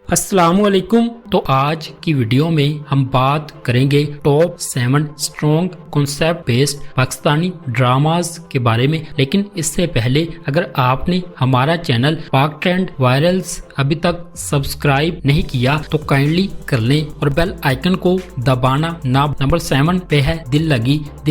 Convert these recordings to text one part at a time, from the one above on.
अस्सलामुअलैकुम। तो आज की वीडियो में हम बात करेंगे top 7 strong concept based Pakistani dramas के बारे में। लेकिन इससे पहले अगर आपने हमारा चैनल पाक ट्रेंड वायरल्स अभी तक सब्सक्राइब नहीं किया तो काइंडली कर लें और बेल आइकन को दबाना ना। नंबर 7 पे है दिल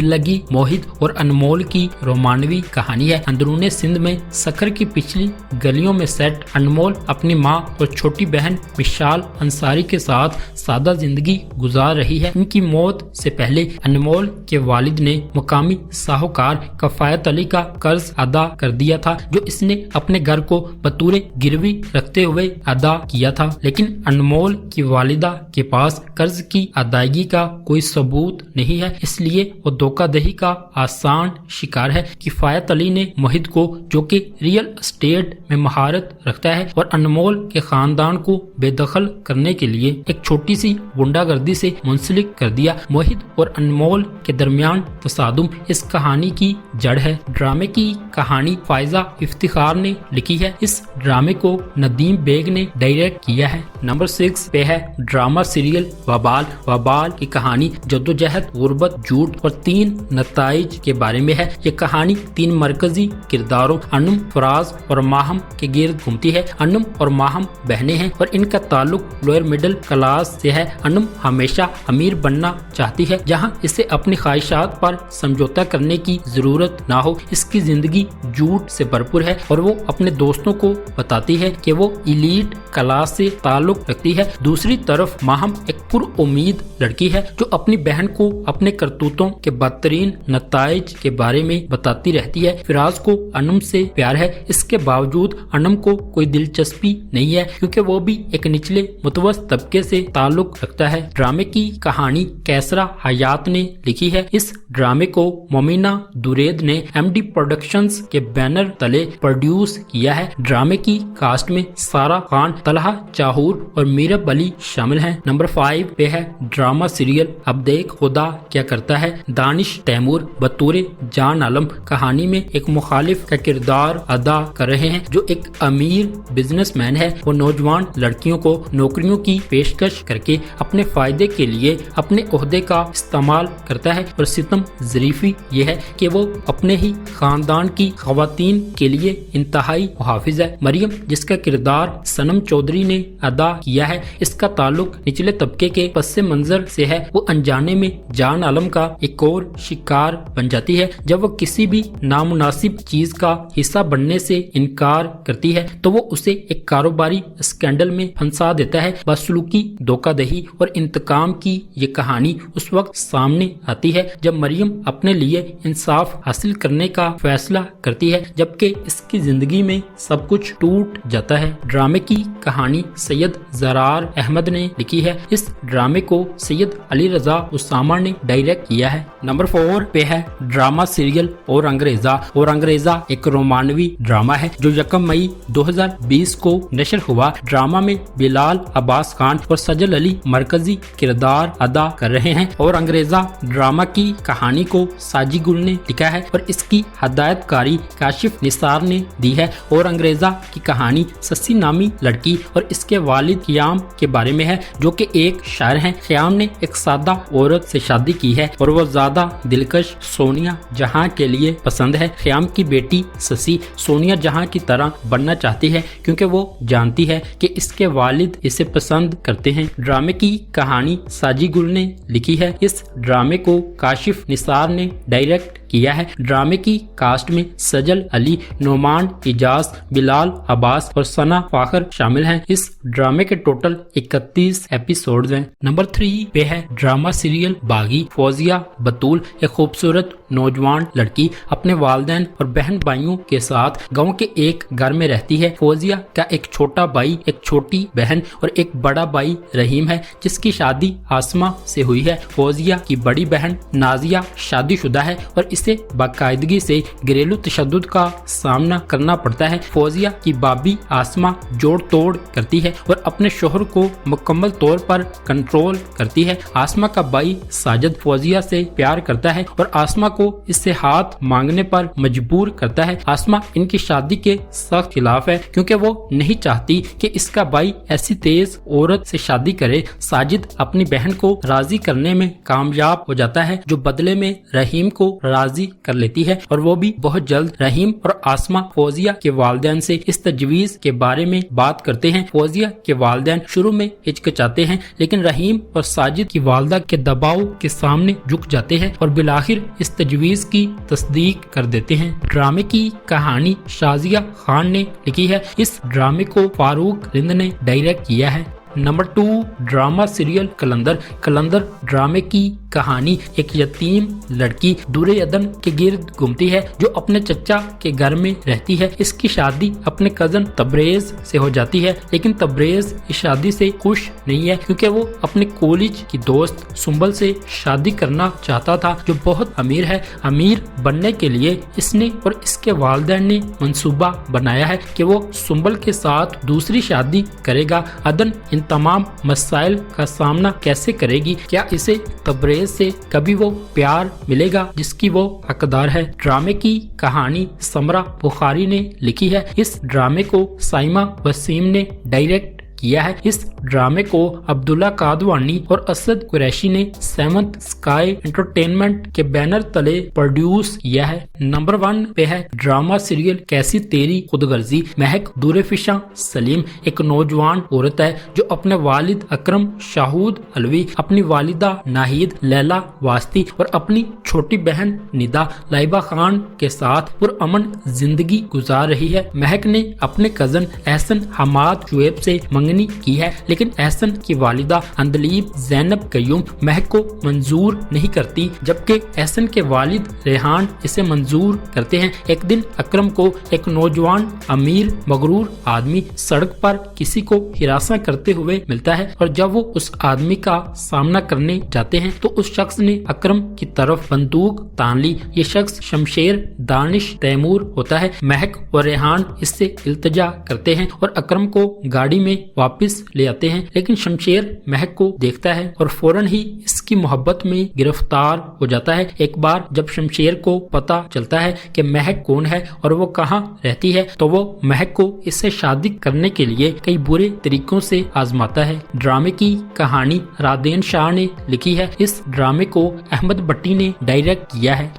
लगी मोहित और अनमोल की रोमानवी कहानी है। अंदरूने सिंध में सखर की पिछली गलियों में सेट अनमोल अपनी माँ और छोटी बहन विशाल अंसारी के साथ सादा जिंदगी गुजार रही है। इनकी मौत से पहले अनमोल के वालिद ने मुकामी साहूकार कफायत अली का कर्ज अदा कर दिया था, जो इसने अपने घर को बतूरे गिरवी रखते हुए अदा किया था। लेकिन अनमोल की वालिदा के पास कर्ज की अदायगी का कोई सबूत नहीं है, इसलिए वो धोखाधड़ी का आसान शिकार है। किफायत अली ने मोहित को, जो कि रियल एस्टेट में महारत रखता है और अनमोल के खानदान को बेदखल करने के लिए एक छोटी सी गुंडागर्दी से मुंसलिक कर दिया। मोहित और अनमोल के दरमियान तसादुम इस कहानी की जड़ है। ड्रामे की कहानी फायजा इफ्तिखार ने लिखी है। इस ड्रामे को नदीम बेग ने डायरेक्ट किया है। नंबर 6 पे है ड्रामा सीरियल वबाल की कहानी जद्दोजहद, गुर्बत, झूठ और 3 नताइज के बारे में है। ये कहानी 3 मरकजी किरदारों अन्नुम, फराज और माहम के गिर्द घूमती है। अन्नुम और माहम बहनें हैं और इनका ताल्लुक लोअर मिडिल क्लास से है। अन्नुम हमेशा अमीर बनना चाहती है, जहाँ इसे अपनी ख्वाहिशात पर समझौता करने की जरूरत ना हो। इसकी जिंदगी झूठ से भरपूर है और वो अपने दोस्तों को बताती है कि वो इलीट क्लास से ताल्लुक रखती है। दूसरी तरफ माहम एक पुरउम्मीद लड़की है जो अपनी बहन को अपने करतूतों के बदतरीन नताइज के बारे में बताती रहती है। फिराज को अन्नुम से प्यार है, इसके बावजूद अन्नुम को कोई दिलचस्पी नहीं है क्योंकि वो भी एक निचले मुतवस्त तबके से ताल्लुक रखता है। ड्रामे की कहानी कैसरा हयात ने लिखी है। इस ड्रामे को मोमिना दुरेद ने एमडी प्रोडक्शंस के बैनर तले प्रोड्यूस किया है। ड्रामे की कास्ट में सारा खान, तलहा चाहूर और मीरब अली शामिल हैं। नंबर 5 पे है ड्रामा सीरियल अब देख खुदा क्या करता है। दानिश तैमूर बतौर जान आलम कहानी में एक मुखालिफ का किरदार अदा कर रहे हैं, जो एक अमीर बिजनेसमैन है। वो नौजवान लड़कियों को नौकरियों की पेशकश करके अपने फायदे के लिए अपने ओहदे का इस्तेमाल करता है और सितम ज़रीफी ये है कि वो अपने ही खानदान की खवातीन के लिए इंतहाई मुहाफिज है। मरियम, जिसका किरदार सनम चौधरी ने अदा किया है, इसका ताल्लुक निचले तबके के पस्से मंजर से है। वो अनजाने में जान आलम का एक और शिकार बन जाती है। जब वो किसी भी नामुनासिब चीज का हिस्सा बनने से इनकार करती है तो वो उसे एक कारोबारी स्कैंडल में फंसा देता है। बदसलूकी, धोखाधड़ी और इंतकाम की ये कहानी उस वक्त सामने आती है जब मरियम अपने लिए इंसाफ हासिल करने का फैसला करती है, जबकि इसकी जिंदगी में सब कुछ टूट जाता है। ड्रामे की कहानी सैयद जरार अहमद ने लिखी है। इस ड्रामे को सैयद अली रजा उसामा ने डायरेक्ट किया है। नंबर 4 पे है ड्रामा सीरियल और अंग्रेजा एक रोमानवी ड्रामा है जो 1 मई 2020 को नशर हुआ। ड्रामा में बिलाल अब्बास खान और सजल अली मरकजी किरदार अदा कर रहे हैं। और अंग्रेजा ड्रामा की कहानी को साजी गुल ने लिखा है और इसकी हदायतकारी काशिफ निसार ने दी है। और अंग्रेजा की कहानी सस्सी नामी लड़की और इसके वालिद क़याम के बारे में है, जो कि एक शायर हैं। क़याम ने एक सादा औरत से शादी की है और वो ज्यादा दिलकश सोनिया जहां के लिए पसंद है। क़याम की बेटी सस्सी सोनिया जहां की तरह बनना चाहती है क्योंकि वो जानती है कि इसके वालिद इसे पसंद करते हैं। ड्रामे की कहानी साजी गुल ने लिखी है। इस ड्रामे को काशिफ निसार ने डायरेक्ट किया है। ड्रामे की कास्ट में सजल अली, नोमान इजाज, बिलाल अब्बास और सना फाखर शामिल हैं। इस ड्रामे के टोटल 31 एपिसोड्स हैं। नंबर 3 पे है ड्रामा सीरियल बागी। फौजिया बतूल एक खूबसूरत नौजवान लड़की अपने वालिदैन और बहन भाइयों के साथ गांव के एक घर में रहती है। फौजिया का एक छोटा भाई, एक छोटी बहन और एक बड़ा भाई रहीम है, जिसकी शादी आसमा से हुई है। फौजिया की बड़ी बहन नाजिया शादीशुदा है और इसे बाकायदगी से घरेलू तशद्दुद का सामना करना पड़ता है। फौजिया की बाबी आसमा जोड़ तोड़ करती है और अपने शोहर को मुकम्मल तौर पर कंट्रोल करती है। आसमा का भाई साजिद फौजिया से प्यार करता है और आसमा को इससे हाथ मांगने पर मजबूर करता है। आसमा इनकी शादी के सख्त खिलाफ है क्योंकि वो नहीं चाहती कि इसका भाई ऐसी तेज औरत से शादी करे। साजिद अपनी बहन को राजी करने में कामयाब हो जाता है जो बदले में रहीम को राजी कर लेती है और वो भी बहुत जल्द। रहीम और आसमा फौजिया के वालिदैन से इस तजवीज के बारे में बात करते हैं। फौजिया के वालिदैन शुरू में हिचकिचाते हैं लेकिन रहीम और साजिद की वालदा के दबाव के सामने झुक जाते हैं और बिलाखिर इस तजवीज की तस्दीक कर देते हैं। ड्रामे की कहानी शाजिया खान ने लिखी है। इस ड्रामे को फारूक रिंद ने डायरेक्ट किया है। नंबर 2, ड्रामा सीरियल कलंदर। कलंदर ड्रामे की कहानी एक यतीम लड़की दूरे अदन के गिर्द घूमती है जो अपने चचा के घर में रहती है। इसकी शादी अपने कजन तबरेज से हो जाती है लेकिन तबरेज इस शादी से खुश नहीं है क्योंकि वो अपने कॉलेज की दोस्त सुंबल से शादी करना चाहता था जो बहुत अमीर है। अमीर बनने के लिए इसने और इसके वालिदैन ने मंसूबा बनाया है कि वो सुंबल के साथ दूसरी शादी करेगा। अदन इन तमाम मसाइल का सामना कैसे करेगी? क्या इसे तबरेज से कभी वो प्यार मिलेगा जिसकी वो हकदार है? ड्रामे की कहानी समरा बुखारी ने लिखी है। इस ड्रामे को साइमा वसीम ने डायरेक्ट किया है। इस ड्रामे को अब्दुल्ला कादवानी और असद कुरैशी ने 7th स्काई एंटरटेनमेंट के बैनर तले प्रोड्यूस किया है। नंबर 1 पे है ड्रामा सीरियल कैसी तेरी खुदगर्जी। महक दूरेफिशा सलीम एक नौजवान औरत है जो अपने वालिद अकरम शाहूद अलवी, अपनी वालिदा नाहिद लैला वास्ती और अपनी छोटी बहन निदा लाइबा खान के साथ पुरअमन जिंदगी गुजार रही है। महक ने अपने कजन एहसन हमाद शुएब से मंगनी की है लेकिन एहसन की वालिदा अंदलीब जैनब कयूम महक को मंजूर नहीं करती जबकि एहसन के वालिद रेहान इसे मंजूर करते हैं। एक दिन अकरम को एक नौजवान अमीर मगरूर आदमी सड़क पर किसी को हिरासा करते हुए मिलता है और जब वो उस आदमी का सामना करने जाते हैं तो उस शख्स ने अकरम की तरफ बंदूक तान ली। ये शख्स शमशेर दानिश तैमूर होता है। महक और रेहान इससे इल्तिजा करते हैं और अकरम को गाड़ी में वापस ले आते हैं लेकिन शमशेर महक को देखता है और फौरन ही इसकी मोहब्बत में गिरफ्तार हो जाता है। एक बार जब शमशेर को पता चलता है कि महक कौन है और वो कहाँ रहती है तो वो महक को इससे शादी करने के लिए कई बुरे तरीकों से आजमाता है। ड्रामे की कहानी रादेन शाह ने लिखी है। इस ड्रामे को अहमद भट्टी ने डायरेक्ट किया है।